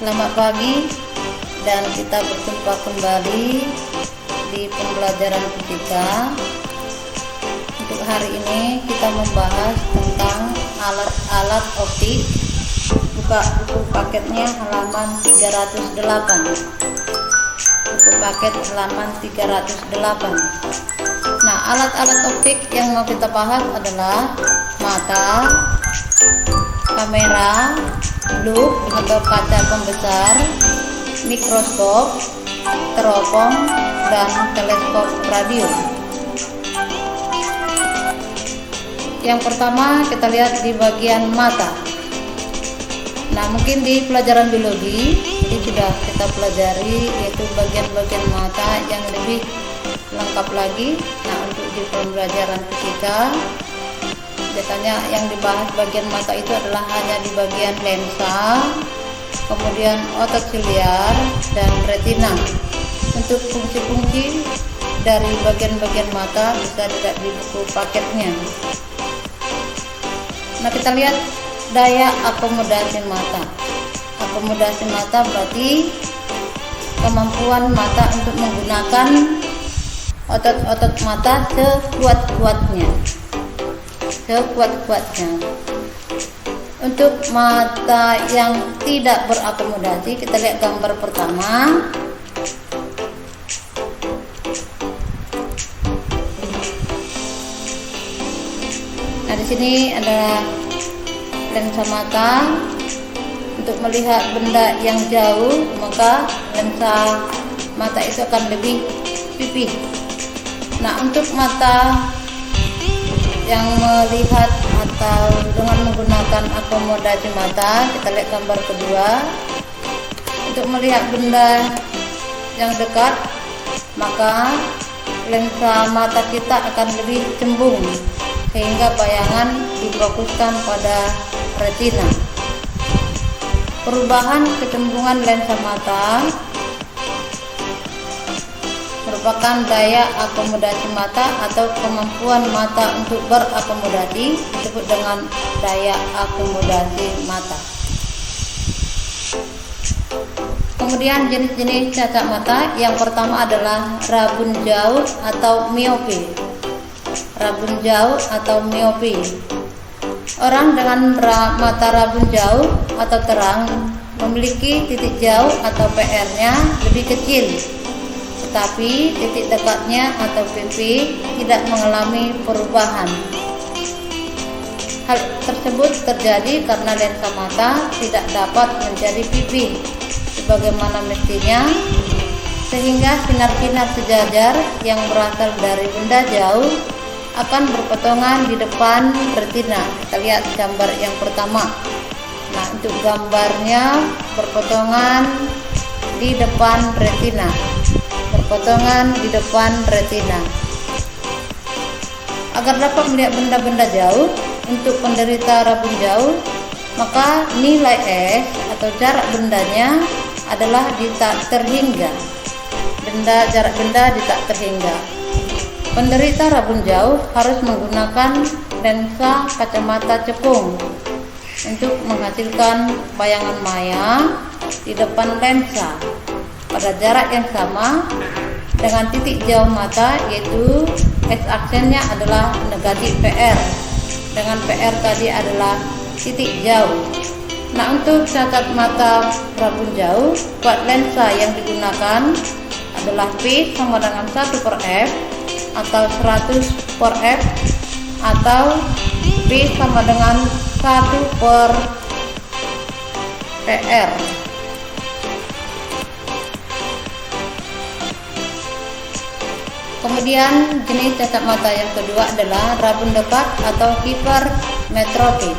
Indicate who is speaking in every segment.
Speaker 1: Selamat pagi dan kita berjumpa kembali di pembelajaran fisika. Untuk hari ini kita membahas tentang alat-alat optik. Buka buku paketnya halaman 308. Buku paket halaman 308. Nah, alat-alat optik yang mau kita bahas adalah mata, kamera, loop atau kaca pembesar, mikroskop, teropong, dan teleskop radio. Yang pertama kita lihat di bagian mata. Nah, mungkin di pelajaran biologi ini sudah kita pelajari, yaitu bagian-bagian mata yang lebih lengkap lagi. Nah, untuk di pembelajaran fisika biasanya yang dibahas bagian mata itu adalah hanya di bagian lensa, kemudian otot siliar, dan retina. Untuk fungsi-fungsi dari bagian-bagian mata bisa dilihat di buku paketnya. Nah, kita lihat daya akomodasi mata. Akomodasi mata berarti kemampuan mata untuk menggunakan otot-otot mata sekuat-kuatnya. Untuk mata yang tidak berakomodasi, kita lihat gambar pertama. Nah, di sini ada lensa mata. Untuk melihat benda yang jauh, maka lensa mata itu akan lebih pipih. Nah, untuk mata yang melihat atau dengan menggunakan akomodasi mata, kita lihat gambar kedua. Untuk melihat benda yang dekat, maka lensa mata kita akan lebih cembung sehingga bayangan difokuskan pada retina. Perubahan kecembungan lensa mata merupakan daya akomodasi mata atau kemampuan mata untuk berakomodasi, disebut dengan daya akomodasi mata. Kemudian jenis-jenis cacat mata, yang pertama adalah rabun jauh atau miopi. Rabun jauh atau miopi. Orang dengan mata rabun jauh atau terang memiliki titik jauh atau PR-nya lebih kecil, tetapi titik dekatnya atau PP tidak mengalami perubahan. Hal tersebut terjadi karena lensa mata tidak dapat menjadi PP sebagaimana mestinya, sehingga sinar-sinar sejajar yang berasal dari benda jauh akan berpotongan di depan retina. Kita lihat gambar yang pertama. Nah, untuk gambarnya berpotongan di depan retina. Berpotongan di depan retina. Agar dapat melihat benda-benda jauh, untuk penderita rabun jauh, maka nilai S atau jarak bendanya adalah di tak terhingga. Jarak benda di tak terhingga. Penderita rabun jauh harus menggunakan lensa kacamata cekung untuk menghasilkan bayangan maya di depan lensa pada jarak yang sama dengan titik jauh mata, yaitu S aksennya adalah negatif PR, dengan PR tadi adalah titik jauh. Nah, untuk cacat mata rabun jauh, buat lensa yang digunakan adalah P sama dengan 1/F atau 100/F atau P sama dengan 1/PR. Kemudian jenis cacat mata yang kedua adalah rabun dekat atau hipermetropi.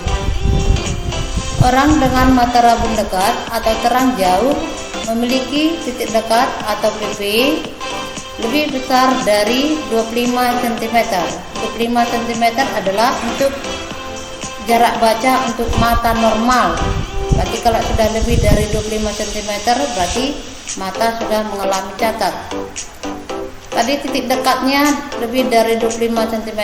Speaker 1: Orang dengan mata rabun dekat atau terang jauh memiliki titik dekat atau PP lebih besar dari 25 cm. 25 cm adalah untuk jarak baca untuk mata normal. Berarti kalau sudah lebih dari 25 cm berarti mata sudah mengalami cacat. Tadi titik dekatnya lebih dari 25 cm,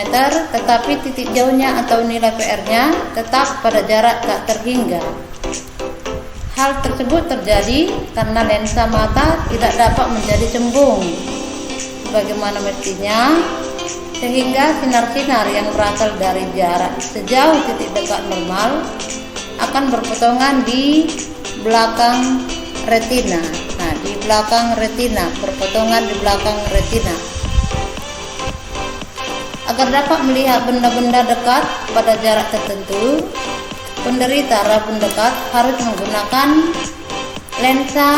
Speaker 1: tetapi titik jauhnya atau nilai PR-nya tetap pada jarak tak terhingga. Hal tersebut terjadi karena lensa mata tidak dapat menjadi cembung sebagaimana mestinya, sehingga sinar-sinar yang berasal dari jarak sejauh titik dekat normal akan berpotongan di belakang retina. Nah, di belakang retina, berpotongan di belakang retina. Agar dapat melihat benda-benda dekat pada jarak tertentu, penderita rabun dekat harus menggunakan lensa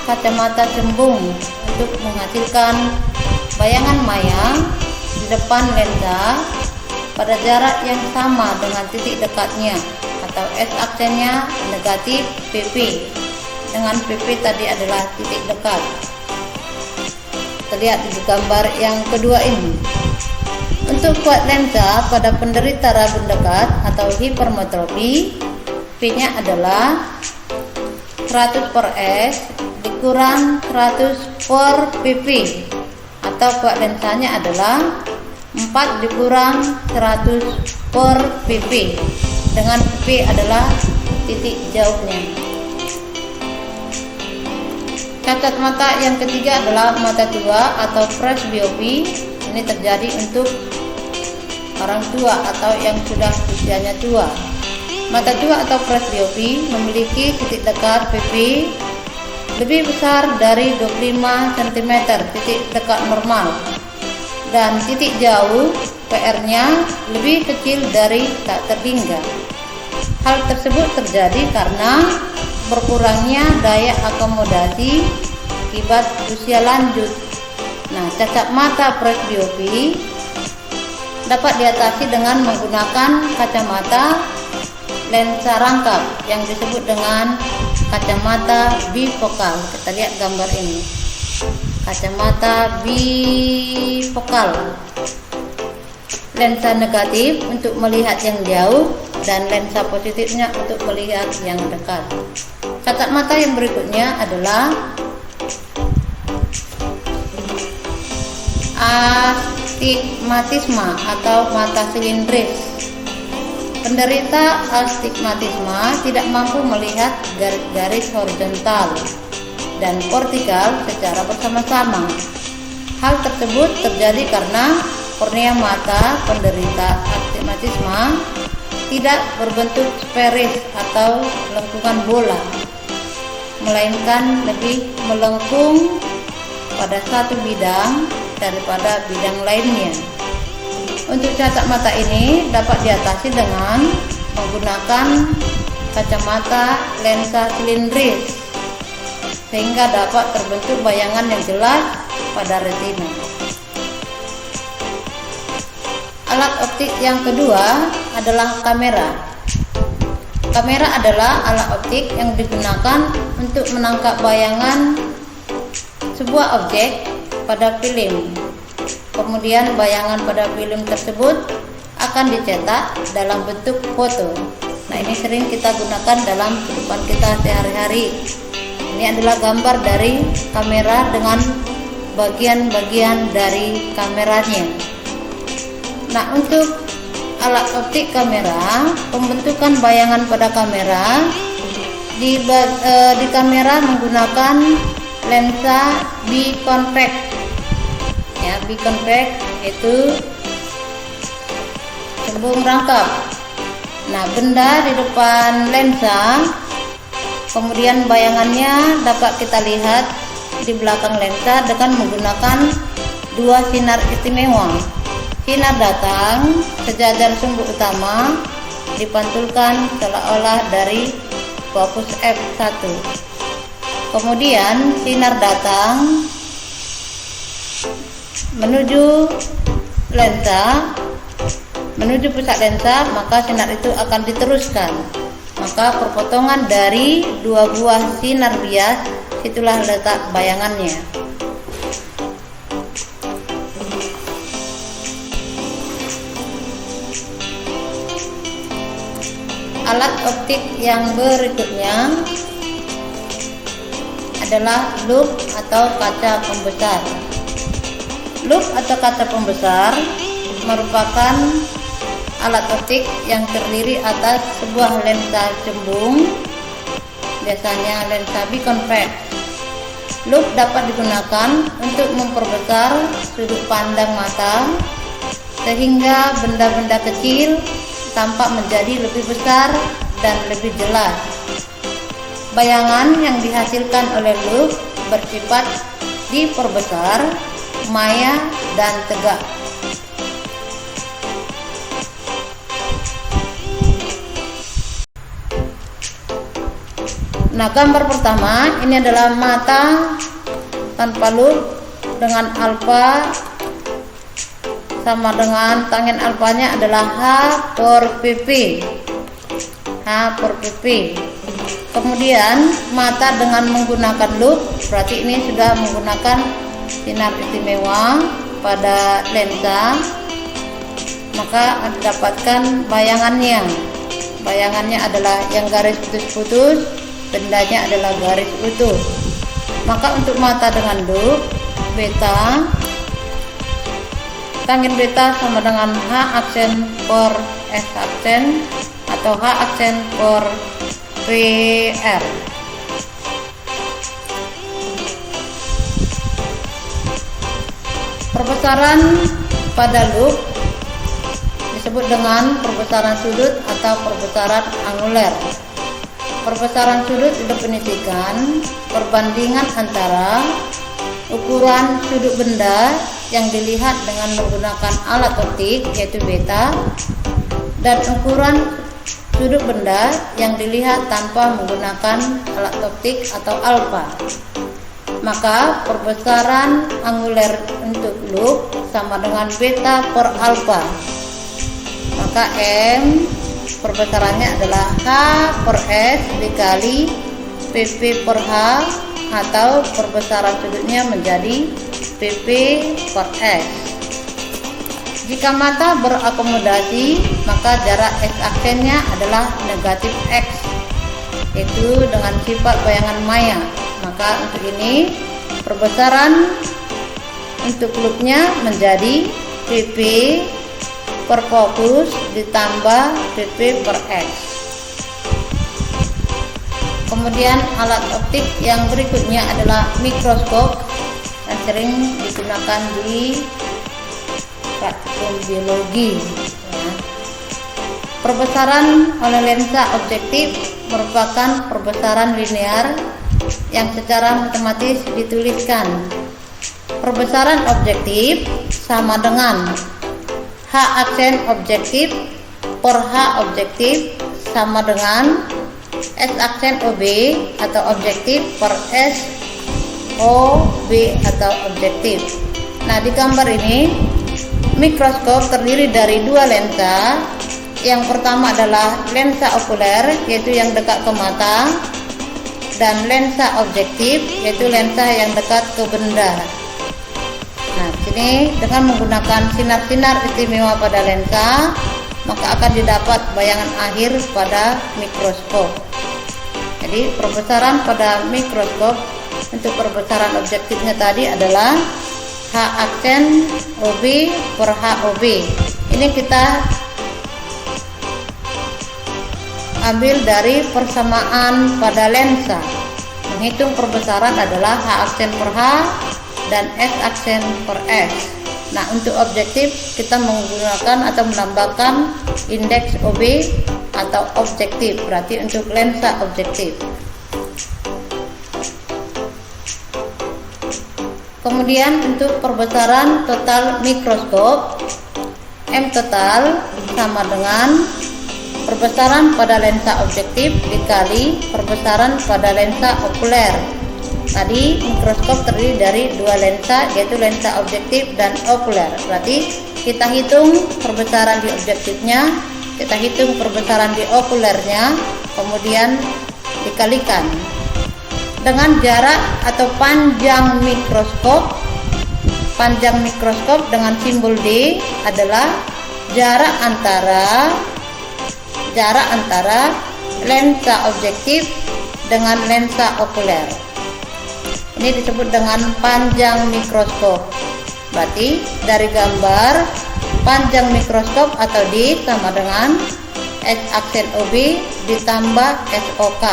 Speaker 1: kacamata cembung untuk menghasilkan bayangan maya di depan lensa pada jarak yang sama dengan titik dekatnya, atau S-aksennya negatif PP, dengan PP tadi adalah titik dekat. Terlihat di gambar yang kedua ini. Untuk kuat lensa pada penderita rabun dekat atau hipermetropi, P-nya adalah 100 per S dikurang 100 per PP, atau kuat lensanya adalah 4 dikurang 100 per PP, dengan PP adalah titik jauhnya. Cacat mata yang ketiga adalah mata tua atau presbiopi. Ini terjadi untuk orang tua atau yang sudah usianya tua. Mata tua atau presbiopi memiliki titik dekat PP lebih besar dari 25 cm titik dekat normal, dan titik jauh PR-nya lebih kecil dari tak terhingga. Hal tersebut terjadi karena berkurangnya daya akomodasi akibat usia lanjut. Nah, cacat mata presbiopi dapat diatasi dengan menggunakan kacamata lensa rangkap yang disebut dengan kacamata bifokal. Kita lihat gambar ini. Kacamata bifokal. Lensa negatif untuk melihat yang jauh dan lensa positifnya untuk melihat yang dekat. Cacat mata yang berikutnya adalah astigmatisme atau mata silindris. Penderita astigmatisme tidak mampu melihat garis-garis horizontal dan vertikal secara bersama-sama. Hal tersebut terjadi karena kornea mata penderita astigmatisme tidak berbentuk sferis atau lengkungan bola, melainkan lebih melengkung pada satu bidang daripada bidang lainnya. Untuk cacat mata ini dapat diatasi dengan menggunakan kacamata lensa silindris sehingga dapat terbentuk bayangan yang jelas pada retina. Alat optik yang kedua adalah kamera. Kamera adalah alat optik yang digunakan untuk menangkap bayangan sebuah objek pada film. Kemudian bayangan pada film tersebut akan dicetak dalam bentuk foto. Nah, ini sering kita gunakan dalam kehidupan kita sehari-hari. Ini adalah gambar dari kamera dengan bagian-bagian dari kameranya. Nah, untuk alat optik kamera, pembentukan bayangan pada kamera di kamera menggunakan lensa biconvex. Ya, biconvex itu cembung rangkap. Nah, benda di depan lensa, kemudian bayangannya dapat kita lihat di belakang lensa dengan menggunakan dua sinar istimewa. Sinar datang sejajar sumbu utama dipantulkan seolah-olah dari fokus f1. Kemudian sinar datang menuju lensa, menuju pusat lensa, maka sinar itu akan diteruskan. Maka perpotongan dari dua buah sinar bias, itulah letak bayangannya. Alat optik yang berikutnya adalah lup atau kaca pembesar. Lup atau kaca pembesar merupakan alat optik yang terdiri atas sebuah lensa cembung biasanya lensa biconvex. Loop dapat digunakan untuk memperbesar sudut pandang mata sehingga benda-benda kecil tampak menjadi lebih besar dan lebih jelas. Bayangan yang dihasilkan oleh loop bersifat diperbesar, maya, dan tegak. Nah, gambar pertama ini adalah mata tanpa loop dengan alfa sama dengan tangen alfanya adalah H per pp. Kemudian mata dengan menggunakan loop, berarti ini sudah menggunakan sinar istimewa pada lensa, maka dapatkan bayangannya. Bayangannya adalah yang garis putus-putus, bendanya adalah garis utuh. Maka untuk mata dengan loop beta, tangen beta sama dengan H aksen per S aksen atau H aksen per PR. Perbesaran pada loop disebut dengan perbesaran sudut atau perbesaran anguler. Perbesaran sudut didefinisikan perbandingan antara ukuran sudut benda yang dilihat dengan menggunakan alat optik yaitu beta dan ukuran sudut benda yang dilihat tanpa menggunakan alat optik atau alfa. Maka perbesaran anguler untuk loop sama dengan beta per alfa. Maka M perbesarannya adalah H per S dikali PP per H, atau perbesaran sudutnya menjadi PP per S. Jika mata berakomodasi, maka jarak X aksennya adalah negatif X, yaitu dengan sifat bayangan maya. Maka untuk ini perbesaran untuk loopnya menjadi PP per fokus ditambah PP per X. Kemudian alat optik yang berikutnya adalah mikroskop yang sering digunakan di praktikum biologi. Perbesaran oleh lensa objektif merupakan perbesaran linear yang secara matematis dituliskan. Perbesaran objektif sama dengan H aksen objektif per H objektif sama dengan S aksen OB atau objektif per S OB atau objektif. Nah, di gambar ini mikroskop terdiri dari dua lensa. Yang pertama adalah lensa okuler, yaitu yang dekat ke mata, dan lensa objektif, yaitu lensa yang dekat ke benda. Nah, sini dengan menggunakan sinar-sinar istimewa pada lensa, maka akan didapat bayangan akhir pada mikroskop. Jadi perbesaran pada mikroskop untuk perbesaran objektifnya tadi adalah H aksen OB per H OB. Ini kita ambil dari persamaan pada lensa. Menghitung perbesaran adalah H aksen per H dan S aksen per S. Nah, untuk objektif kita menggunakan atau menambahkan indeks OB atau objektif, berarti untuk lensa objektif. Kemudian untuk perbesaran total mikroskop, M total sama dengan perbesaran pada lensa objektif dikali perbesaran pada lensa okuler. Tadi mikroskop terdiri dari dua lensa, yaitu lensa objektif dan okuler. Berarti kita hitung perbesaran di objektifnya, kita hitung perbesaran di okulernya, kemudian dikalikan dengan jarak atau panjang mikroskop. Panjang mikroskop dengan simbol D adalah jarak antara lensa objektif dengan lensa okuler. Ini disebut dengan panjang mikroskop. Berarti dari gambar panjang mikroskop atau D sama dengan S aksen OB ditambah SOK.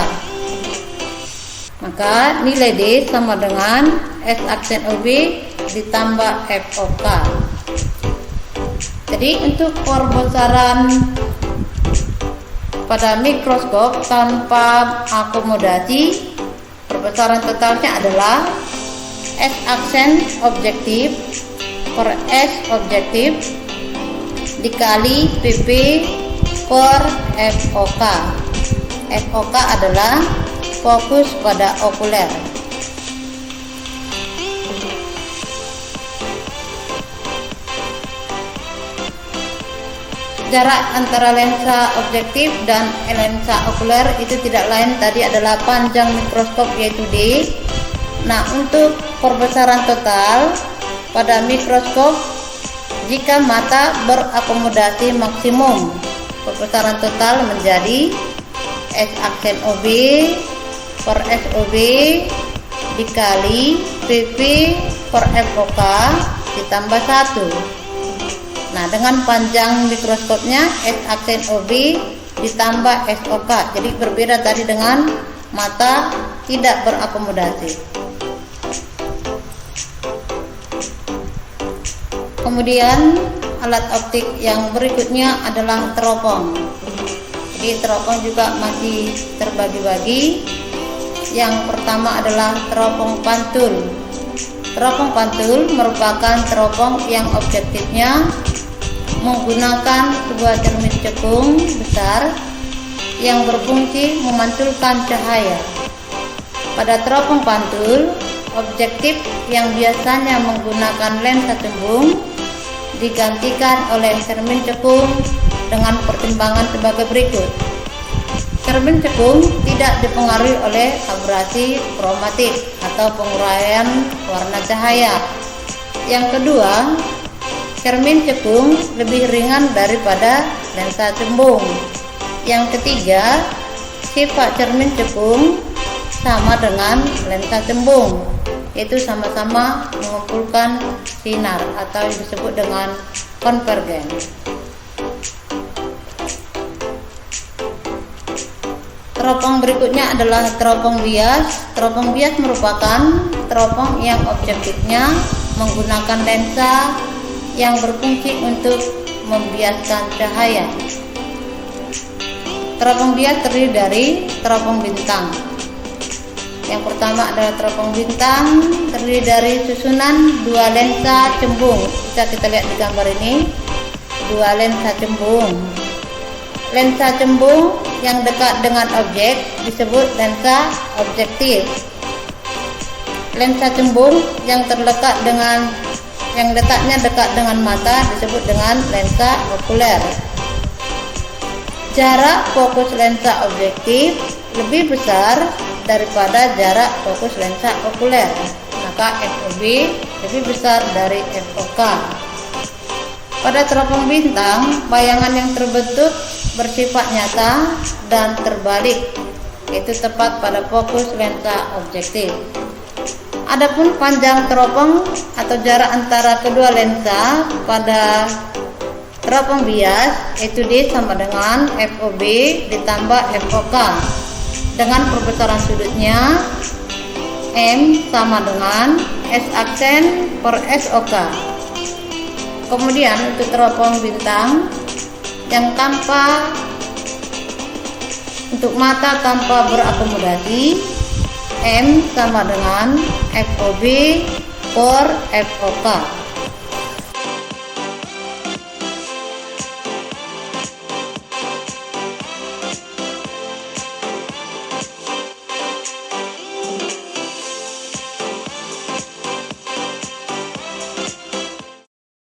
Speaker 1: Maka nilai D sama dengan S aksen OB ditambah FOK. Jadi untuk perbesaran pada mikroskop tanpa akomodasi, perbesaran totalnya adalah S aksen objektif per S objektif dikali PP per FOK. FOK adalah fokus pada okuler. Jarak antara lensa objektif dan lensa okuler itu tidak lain tadi adalah panjang mikroskop yaitu D. Nah, untuk perbesaran total pada mikroskop jika mata berakomodasi maksimum, perbesaran total menjadi S aksen OB per SOB dikali PP per FOK ditambah 1. Nah, dengan panjang mikroskopnya S aksen OB ditambah SOK. Jadi berbeda tadi dengan mata tidak berakomodasi. Kemudian alat optik yang berikutnya adalah teropong. Jadi teropong juga masih terbagi-bagi. Yang pertama adalah teropong pantul. Teropong pantul merupakan teropong yang objektifnya menggunakan sebuah cermin cekung besar yang berfungsi memantulkan cahaya. Pada teropong pantul, objektif yang biasanya menggunakan lensa cembung digantikan oleh cermin cekung dengan pertimbangan sebagai berikut. Cermin cekung tidak dipengaruhi oleh abrasi kromatik atau penguraian warna cahaya. Yang kedua, cermin cekung lebih ringan daripada lensa cembung. Yang ketiga, sifat cermin cekung sama dengan lensa cembung, yaitu sama-sama mengumpulkan sinar atau disebut dengan konvergen. Teropong berikutnya adalah teropong bias. Teropong bias merupakan teropong yang objektifnya menggunakan lensa yang berfungsi untuk membiaskan cahaya. Teropong bias terdiri dari teropong bintang. Yang pertama adalah teropong bintang, terdiri dari susunan dua lensa cembung. Bisa kita lihat di gambar ini, dua lensa cembung. Lensa cembung yang dekat dengan objek disebut lensa objektif. Lensa cembung yang letaknya dekat dengan mata disebut dengan lensa okuler. Jarak fokus lensa objektif lebih besar daripada jarak fokus lensa okuler, maka FOB lebih besar dari FOK. Pada teropong bintang, bayangan yang terbentuk bersifat nyata dan terbalik, yaitu tepat pada fokus lensa objektif. Adapun panjang teropong atau jarak antara kedua lensa pada teropong bias yaitu D sama dengan FOB ditambah FOK dengan perbesaran sudutnya M sama dengan S aksen per SOK. Kemudian untuk teropong bintang yang untuk mata tanpa berakomodasi, M sama dengan FOB per FOK.